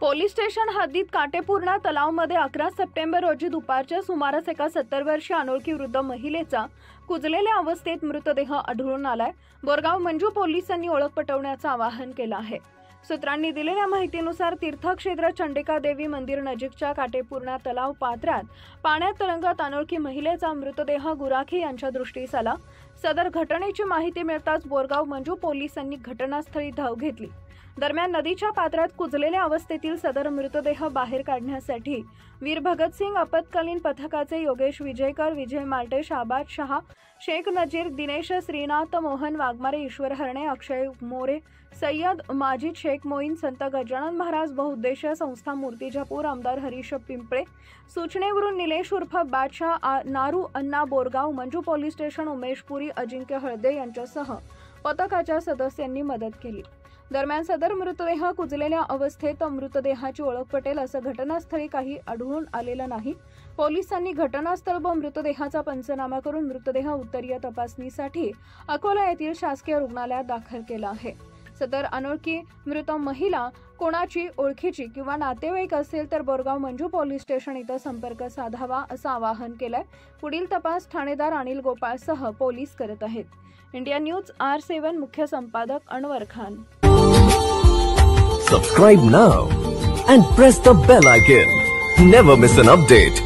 Police station हद्दीत Katepurna तलावमध्ये 11 September रोजी दुपारच्या सुमारास एका 70 वर्षीय अनोळखी वृद्ध महिलेचा कुजलेल्या अवस्थेत मृतदेह आढळून आलाय। बोरगाव मंजू पोलिसांनी ओळख पटवण्याचं आवाहन केलं आहे। सूत्रांनी दिलेल्या माहितीनुसार तीर्थक्षेत्र चंडिका देवी मंदिर नजीकच्या काटेपूर्णा तलाव पात्रात पाण्यात तरंगत अनोळखी महिलेचा मृतदेह गुराखी यांच्या दृष्टीस आला। सदर घटनेची माहिती मिळताच बोरगाव मंजू पोलिसांनी घटनास्थळी धाव घेतली। दरम्यान नदीच्या पात्रात कुजलेल्या अवस्थेतील सदर मृतदेह बाहेर काढण्यासाठी वीर भगतसिंग आपत्कालीन पथकाचे योगेश विजयकर, विजय माल्टे, शाबाद शहा, शेख नजीर, दिनेश श्रीनाथ, मोहन वाघमारे, ईश्वर हरणे, अक्षय मोरे, सय्यद माजिद शेख मोईन, संत गजानन महाराज बहुउद्देशीय संस्था मूर्तिजापूर, आमदार हरीश पिंपळे, सूचनेवरून निलेश उर्फ बादशाह, नारू अण्णा बोरगाव मंजू पोलीस स्टेशन, उमेश पुरी, अजिंक्य हळदे यांच्यासह पथकाच्या सदस्यांनी मदत केली। दरम्यान सदर मृतदेह कुजलेल्या अवस्थेत मृतदेहाची ओळख पटेल असं घटनास्थळी काही आढळून आलेलं नाही। पोलिसांनी घटनास्थळ व मृतदेहाचा पंचनामा करून मृतदेह उत्तरीय तपासणीसाठी अकोला येथील शासकीय रुग्णालयात दाखल केला आहे। सदर अनोळखी मृत महिला कोणाची ओळखीची किंवा नातेवाईक असेल तर बोरगाव मंजू पोलीस स्टेशन इथं संपर्क साधावा असं आवाहन केलंय। पुढील तपास ठाणेदार अनिल गोपाळसह पोलीस करत आहेत। इंडिया न्यूज R7 मुख्य संपादक Anwar Khan. Subscribe now and press the bell icon. Never miss an update.